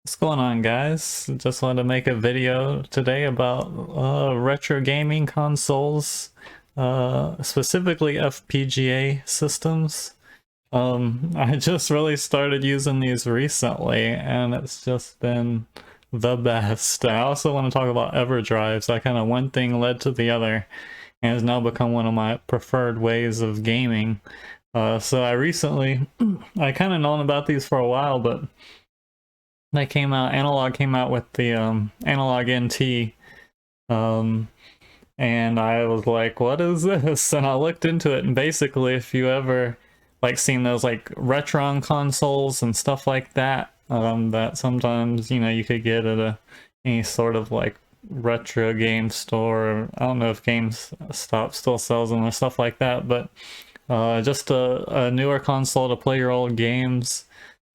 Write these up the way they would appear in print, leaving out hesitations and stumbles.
What's going on, guys? Just wanted to make a video today about retro gaming consoles, specifically FPGA systems. I just really started using these recently, and it's just been the best. I also want to talk about Everdrives. I kind of one thing led to the other, and has now become one of my preferred ways of gaming. So I recently, I kind of known about these for a while, but Analog came out with the Analog NT, um, and I was like, what is this? And I looked into it, and basically, if you ever like seen those like Retron consoles and stuff like that, that sometimes you could get at any sort of like retro game store. I don't know if GameStop still sells them or stuff like that, but just a newer console to play your old games.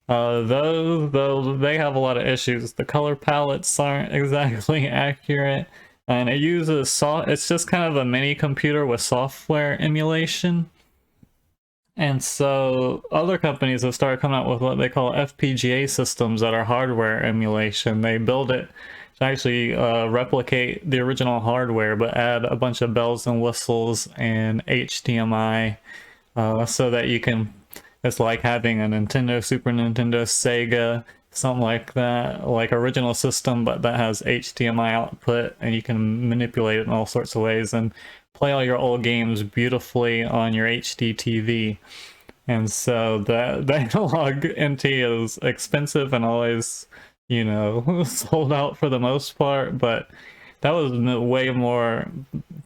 Though they have a lot of issues. The color palettes aren't exactly accurate, and it uses it's just kind of a mini computer with software emulation. And so other companies have started coming out with what they call FPGA systems that are hardware emulation. They build it to actually replicate the original hardware, but add a bunch of bells and whistles and HDMI, so that you can. It's like having a Nintendo, Super Nintendo, Sega, something like that, like original system, but that has HDMI output, and you can manipulate it in all sorts of ways and play all your old games beautifully on your HD TV. And so the Analog NT is expensive and always, sold out for the most part, but that was way more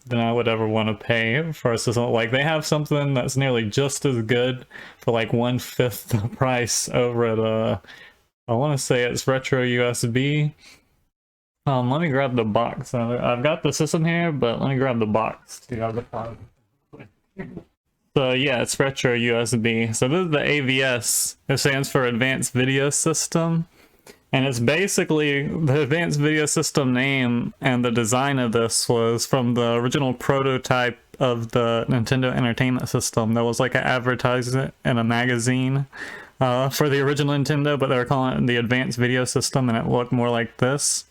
than I would ever want to pay for a system. Like, they have something that's nearly just as good for like 1/5 the price over at I want to say it's Retro USB. Let me grab the box. I've got the system here, but let me grab the box to have the file. So yeah, it's Retro USB. So this is the AVS. It stands for Advanced Video System. And it's basically the Advanced Video System name, and the design of this was from the original prototype of the Nintendo Entertainment System. There was like an advertisement in a magazine for the original Nintendo, but they were calling it the Advanced Video System, and it looked more like this.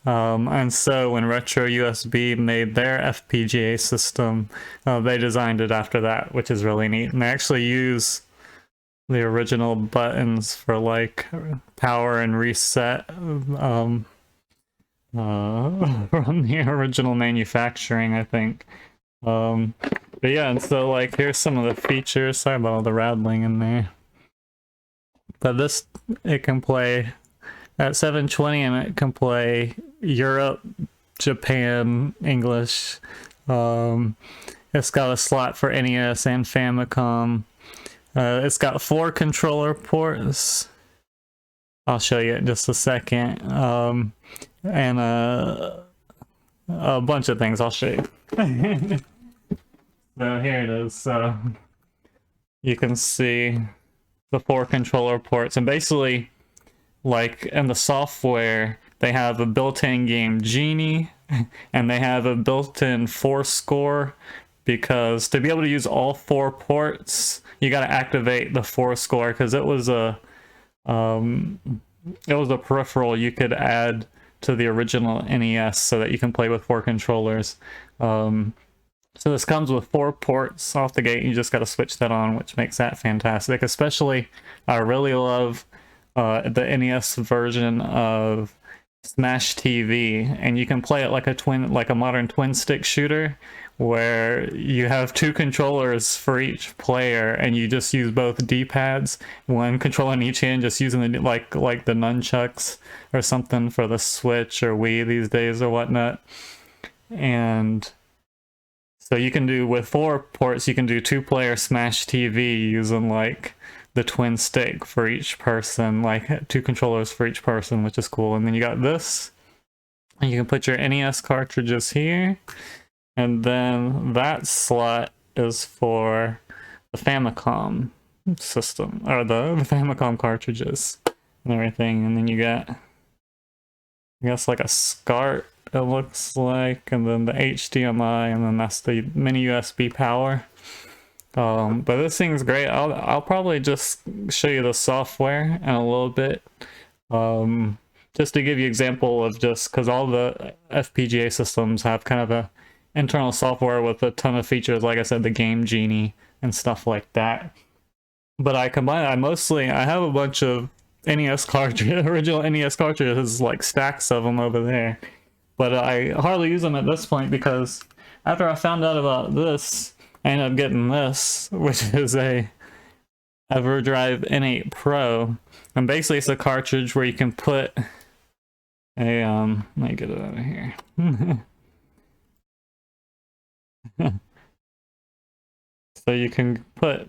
And so when Retro USB made their FPGA system, they designed it after that, which is really neat. And they actually use the original buttons for like power and reset from the original manufacturing, I think. But yeah, and so like here's some of the features. Sorry about all the rattling in there. But this, it can play at 720, and it can play Europe, Japan, English. It's got a slot for NES and Famicom. It's got 4 controller ports. I'll show you in just a second. And a bunch of things I'll show you. So here it is. So you can see the 4 controller ports. And basically, like in the software, they have a built-in game Genie, and they have a built-in 4 score, because to be able to use all 4 ports, you got to activate the 4 score, because it was a peripheral you could add to the original NES so that you can play with 4 controllers. So this comes with 4 ports off the gate. You just got to switch that on, which makes that fantastic. Especially, I really love the NES version of Smash TV, and you can play it like a modern twin stick shooter, where you have 2 controllers for each player, and you just use both D-pads, 1 controller in each hand, just using the like the nunchucks or something for the Switch or Wii these days or whatnot. And so you can do, with 4 ports, you can do 2-player Smash TV using like the twin stick for each person, like 2 controllers for each person, which is cool. And then you got this, and you can put your NES cartridges here. And then that slot is for the Famicom system, or the Famicom cartridges and everything. And then you got, I guess, like a SCART, it looks like, and then the HDMI, and then that's the mini USB power. But this thing's great. I'll probably just show you the software in a little bit. just to give you example of just because all the FPGA systems have kind of a internal software with a ton of features, like I said, the Game Genie and stuff like that. But I have a bunch of NES cartridges, original NES cartridges, like stacks of them over there. But I hardly use them at this point because after I found out about this, I ended up getting this, which is a Everdrive N8 Pro. And basically it's a cartridge where you can put a, let me get it out of here. So you can put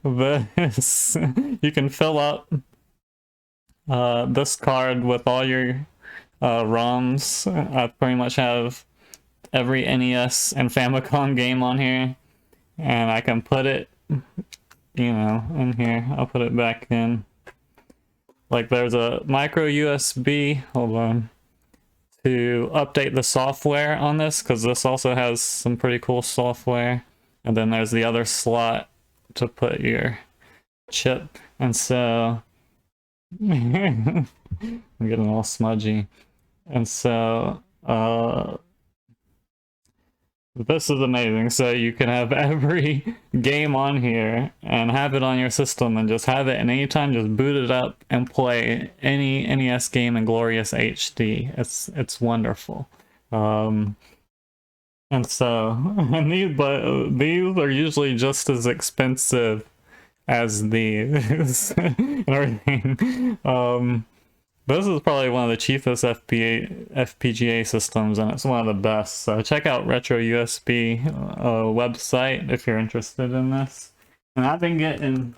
this, you can fill up this card with all your ROMs. I pretty much have every NES and Famicom game on here, and I can put it, you know, in here. I'll put it back in. Like there's a micro USB, hold on, to update the software on this, because this also has some pretty cool software. And then there's the other slot to put your chip. And so I'm getting all smudgy. And so this is amazing. So you can have every game on here and have it on your system and just have it, and anytime just boot it up and play any NES game in glorious HD. It's wonderful. And so these are usually just as expensive as these and everything. This is probably one of the cheapest FPGA systems, and it's one of the best. So check out RetroUSB website if you're interested in this. And I've been getting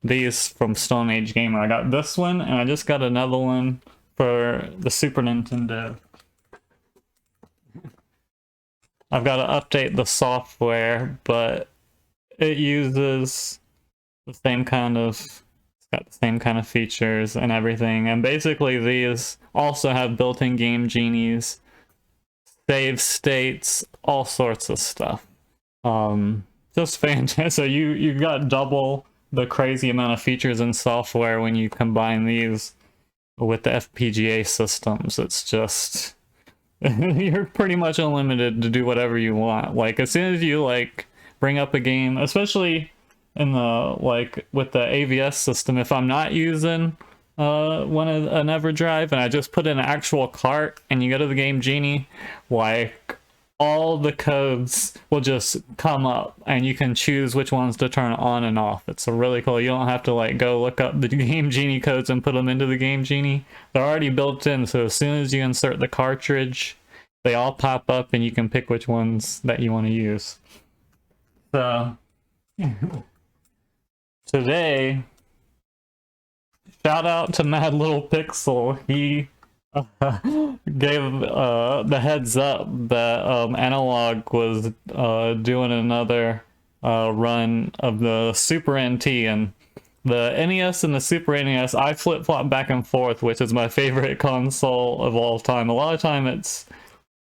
these from Stone Age Gamer. I got this one, and I just got another one for the Super Nintendo. I've got to update the software, but it uses the same kind of, got the same kind of features and everything. And basically these also have built-in Game Genies, save states, all sorts of stuff. Just fantastic. So you've got double the crazy amount of features and software when you combine these with the FPGA systems. It's just you're pretty much unlimited to do whatever you want. Like as soon as you like bring up a game, especially in the like with the AVS system, if I'm not using an Everdrive and I just put in an actual cart and you go to the Game Genie, like all the codes will just come up and you can choose which ones to turn on and off. It's really cool. You don't have to like go look up the Game Genie codes and put them into the Game Genie. They're already built in, so as soon as you insert the cartridge, they all pop up and you can pick which ones that you want to use. So today, shout out to Mad Little Pixel. He gave the heads up that Analog was doing another run of the Super NT, and the NES and the Super NES, I flip-flop back and forth, which is my favorite console of all time. A lot of time it's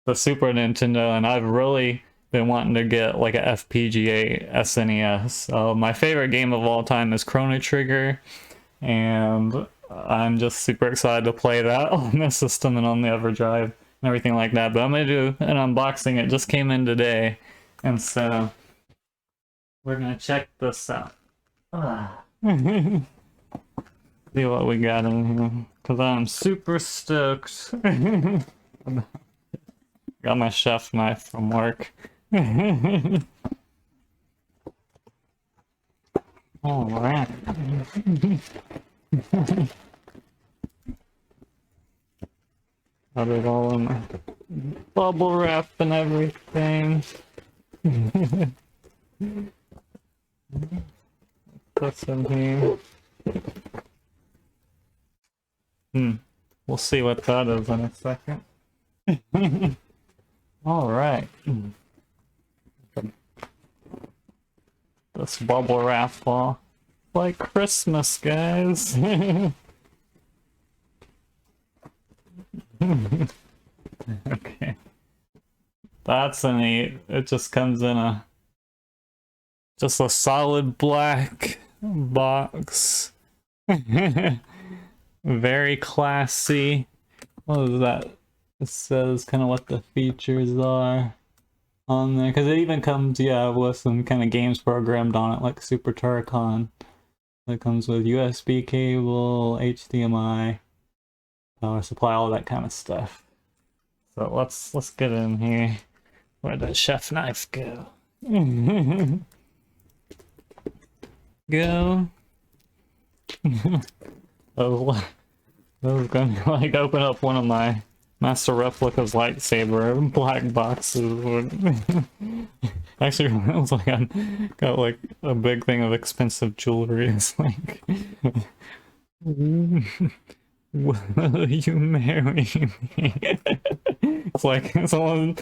the Super Nintendo, and I've really been wanting to get like a FPGA SNES. My favorite game of all time is Chrono Trigger, and I'm just super excited to play that on this system and on the Everdrive and everything like that. But I'm gonna do an unboxing. It just came in today, and so we're gonna check this out. See what we got in here, because I'm super stoked. Got my chef knife from work. All right. Got it all in my bubble wrap and everything. Put some here. We'll see what that is in a second. All right. This bubble wrap ball, like Christmas, guys. Okay, that's a neat. It just comes in just a solid black box, Very classy. What is that? It says kind of what the features are on there, because it even comes, yeah, with some kind of games programmed on it, like Super Turrican. It comes with USB cable, HDMI, power supply, all that kind of stuff. So let's get in here. Where'd that chef knife go? Go. Oh, I was gonna like open up one of my Master Replica's lightsaber black boxes. Actually, it was like I got like a big thing of expensive jewelry. It's like, will you marry me? It's like someone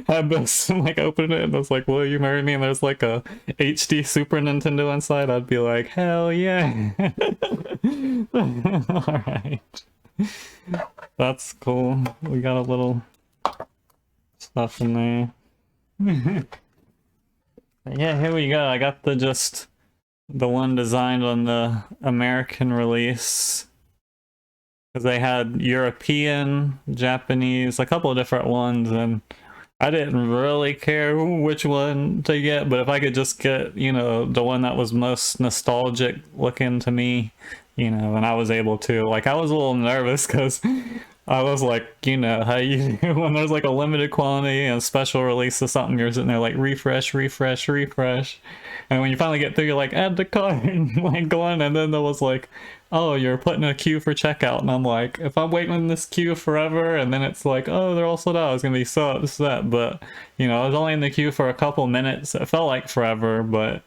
had this and like opened it and I was like, will you marry me? And there's like a HD Super Nintendo inside. I'd be like, hell yeah. Alright. That's cool. We got a little stuff in there. Yeah, here we go. I got the one designed on the American release. Because they had European, Japanese, a couple of different ones, and I didn't really care which one to get, but if I could just get, you know, the one that was most nostalgic looking to me, you know, and I was able to. Like, I was a little nervous because I was like, you know, how you do when there's like a limited quantity and a special release of something, you're sitting there like refresh, refresh, refresh. And when you finally get through, you're like, add to cart, and like going, and then there was like, oh, you're putting a queue for checkout. And I'm like, if I'm waiting in this queue forever, and then it's like, oh, they're all sold out, I was gonna be so upset. But, you know, I was only in the queue for a couple minutes. It felt like forever, but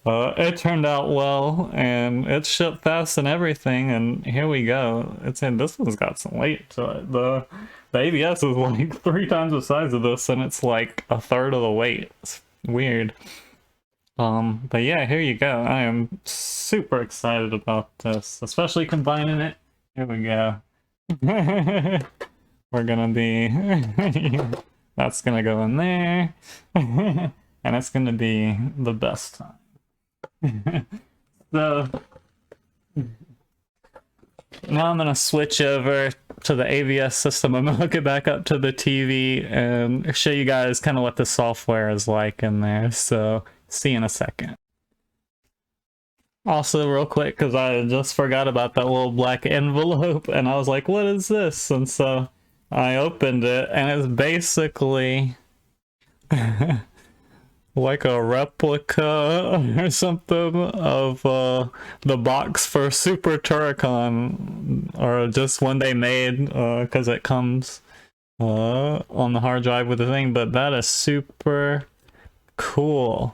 it turned out well, and it shipped fast and everything, and here we go. It's in, this one's got some weight to it. The AVS is like 3 times the size of this, and it's like a third of the weight. It's weird. But yeah, here you go. I am super excited about this, especially combining it. Here we go. We're gonna be, that's gonna go in there, and it's gonna be the best time. So now I'm gonna switch over to the AVS system. I'm gonna hook it back up to the TV and show you guys kind of what the software is like in there. So see you in a second. Also, real quick, because I just forgot about that little black envelope, and I was like, what is this? And so I opened it, and it's basically like a replica or something of the box for Super Turrican, or just one they made, because it comes on the hard drive with the thing. But that is super cool.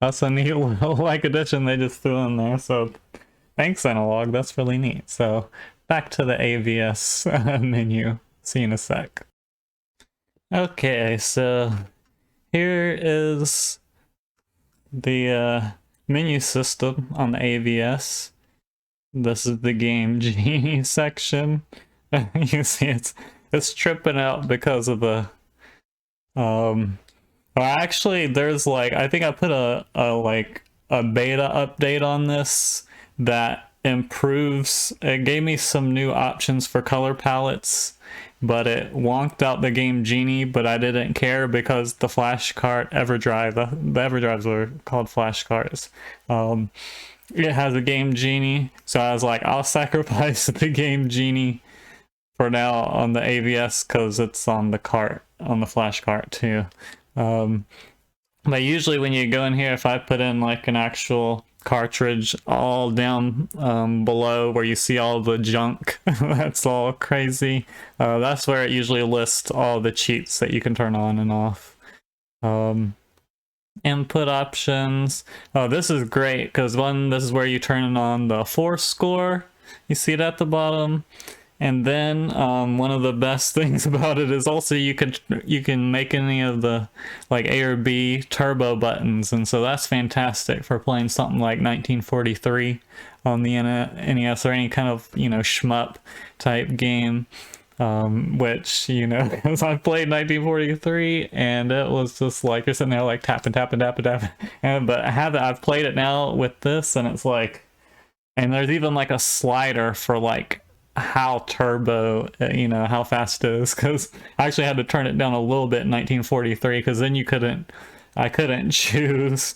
That's a neat little like addition they just threw in there. So thanks, Analog. That's really neat. So back to the AVS menu. See you in a sec. Okay, so here is the menu system on the AVS. This is the Game Genie section. You see it's tripping out because of the well, actually, there's like, I think I put a beta update on this that improves, it gave me some new options for color palettes, but it wonked out the Game Genie, but I didn't care because the flash cart Everdrive, the Everdrives were called flash carts. It has a Game Genie, so I was like, I'll sacrifice the Game Genie for now on the AVS because it's on the cart, on the flash cart too. But usually when you go in here, if I put in like an actual cartridge all down below where you see all the junk that's all crazy, that's where it usually lists all the cheats that you can turn on and off. Input options. Oh, this is great because this is where you turn on the force score. You see it at the bottom. And then one of the best things about it is also you can make any of the like A or B turbo buttons, and so that's fantastic for playing something like 1943 on the NES or any kind of, you know, shmup type game. Which, you know, because I played 1943 and it was just like you're sitting there like tapping, tapping, tapping, tapping. But I've played it now with this, and it's like And there's even like a slider for like how turbo, you know, how fast it is, because I actually had to turn it down a little bit in 1943, because then I couldn't choose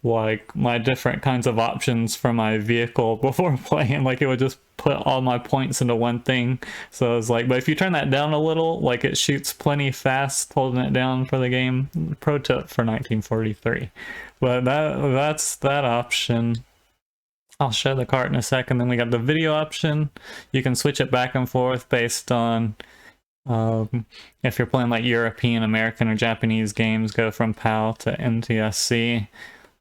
like my different kinds of options for my vehicle before playing. Like it would just put all my points into one thing. So I was like, but if you turn that down a little, like it shoots plenty fast holding it down for the game. Pro tip for 1943. But that's that option. I'll show the cart in a second. Then we got the video option. You can switch it back and forth based on if you're playing like European, American, or Japanese games, go from PAL to NTSC.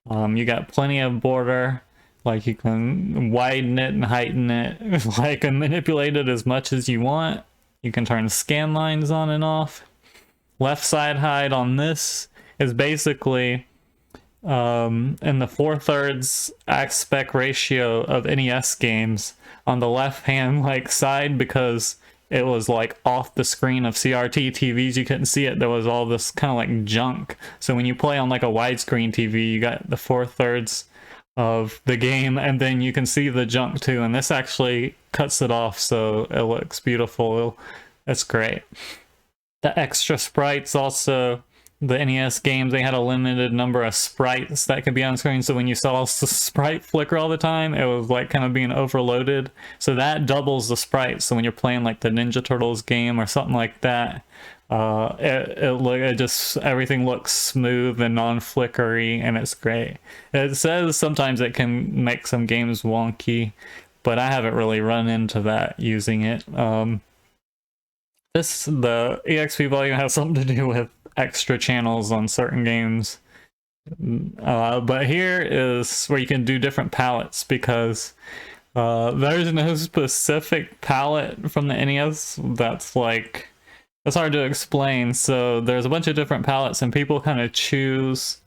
You got plenty of border, like you can widen it and heighten it, like and manipulate it as much as you want. You can turn scan lines on and off. Left side hide on this is basically in the 4/3 aspect ratio of NES games on the left hand like side, because it was like off the screen of CRT TVs, you couldn't see it. There was all this kind of like junk. So when you play on like a widescreen TV, you got the 4/3 of the game, and then you can see the junk too. And this actually cuts it off, so it looks beautiful. It's great. The extra sprites also. The NES games, they had a limited number of sprites that could be on screen, so when you saw the sprite flicker all the time, it was like kind of being overloaded. So that doubles the sprites. So when you're playing like the Ninja Turtles game or something like that, it just everything looks smooth and non-flickery, and it's great. It says sometimes it can make some games wonky, but I haven't really run into that using it. The EXP volume has something to do with extra channels on certain games, but here is where you can do different palettes, because there's no specific palette from the NES that's hard to explain. So there's a bunch of different palettes, and people kind of choose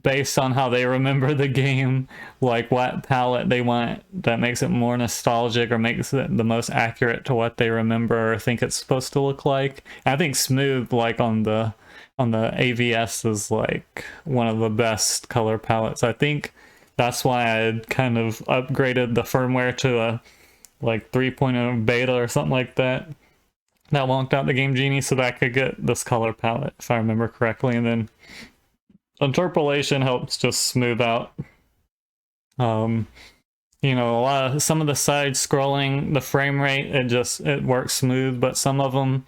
based on how they remember the game, like what palette they want that makes it more nostalgic or makes it the most accurate to what they remember or think it's supposed to look like. And I think smooth, like on the AVS, is like one of the best color palettes. I think that's why I kind of upgraded the firmware to a like 3.0 beta or something like that. That lonked out the Game Genie so that I could get this color palette, if I remember correctly. And then interpolation helps just smooth out, you know, some of the side scrolling, the frame rate, it works smooth, but some of them,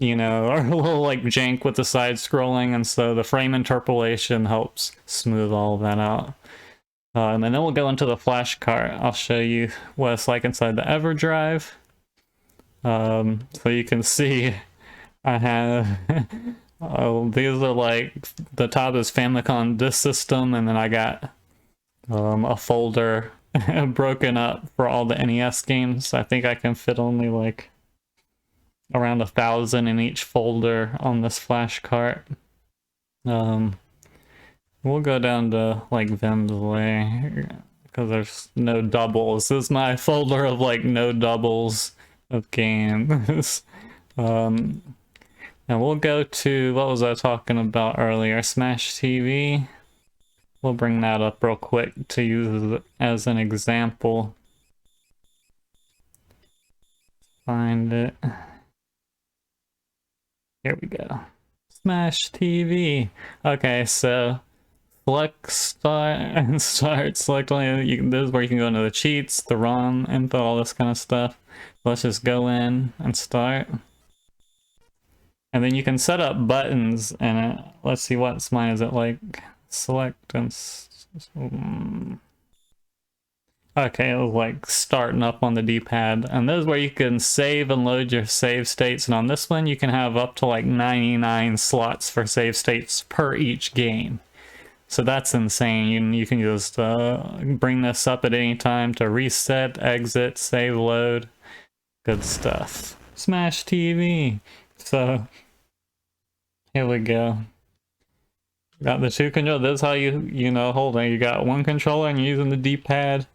you know, are a little like jank with the side scrolling, and so the frame interpolation helps smooth all of that out. And then we'll go into the flash cart. I'll show you what it's like inside the Everdrive. So you can see I have these are like, the top is Famicom Disk System, and then I got a folder broken up for all the NES games. I think I can fit only like around 1,000 in each folder on this flash cart. We'll go down to like Vim's way, because there's no doubles. This is my folder of like no doubles of games. And we'll go to, what was I talking about earlier? Smash TV. We'll bring that up real quick to use as an example. Find it. Here we go. Smash TV. Okay, so select start and start. Select only. This is where you can go into the cheats, the ROM info, all this kind of stuff. Let's just go in and start. And then you can set up buttons, and let's see what's mine. Is it like select and okay, it was like starting up on the D-pad, and this is where you can save and load your save states. And on this one you can have up to like 99 slots for save states per each game, so that's insane. You can just bring this up at any time to reset, exit, save, load. Good stuff. Smash TV. So here we go. Got the two controllers. This is how you know, holding. You got one controller and you're using the D-pad.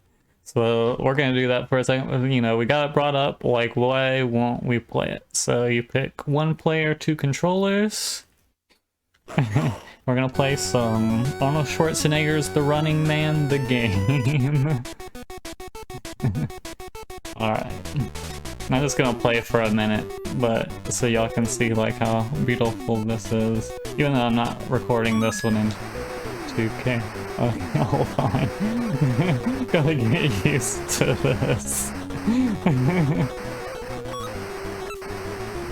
So we're gonna do that for a second. You know, we got it brought up, like why won't we play it? So you pick one player, two controllers. We're gonna play some Arnold Schwarzenegger's The Running Man, the game. Alright. I'm just gonna play for a minute, but so y'all can see like how beautiful this is. Even though I'm not recording this one in 2K. Okay, hold on. Gotta get used to this.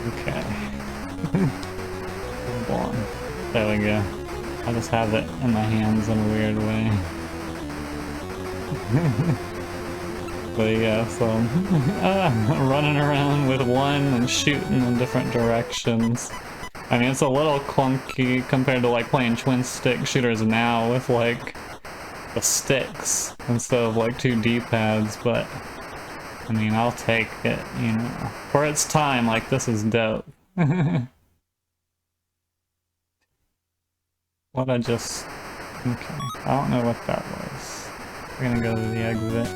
Okay. Hold on. There we go. I just have it in my hands in a weird way. But yeah, so I'm running around with one and shooting in different directions. I mean, it's a little clunky compared to like playing twin stick shooters now with like the sticks instead of like 2 D-pads, but I mean, I'll take it, you know. For its time, like, this is dope. What I just... Okay, I don't know what that was. We're gonna go to the exit.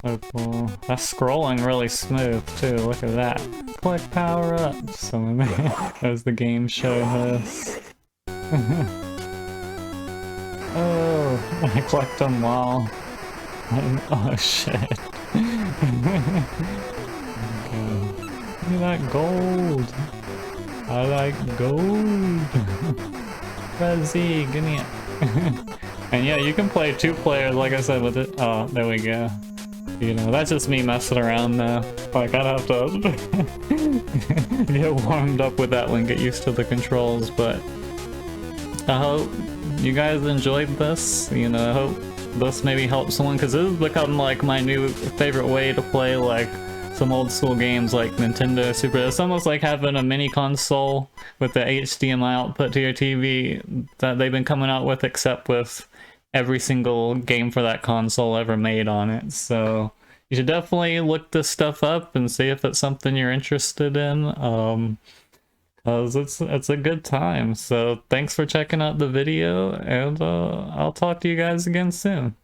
So cool. That's scrolling really smooth too, look at that. Click power up! So there's the game show host. Oh, I collect them while... Oh shit. Okay. Look at that gold! I like gold! Rezzy, give me it! And yeah, you can play 2 players, like I said, with it. Oh, there we go. You know, that's just me messing around now. Like, I'd have to get warmed up with that one, get used to the controls, but I hope you guys enjoyed this. You know, I hope this maybe helps someone, because this has become like my new favorite way to play like some old school games like Nintendo Super. It's almost like having a mini console with the HDMI output to your TV that they've been coming out with, except with every single game for that console ever made on it. So you should definitely look this stuff up and see if it's something you're interested in, cause it's a good time. So thanks for checking out the video, and I'll talk to you guys again soon.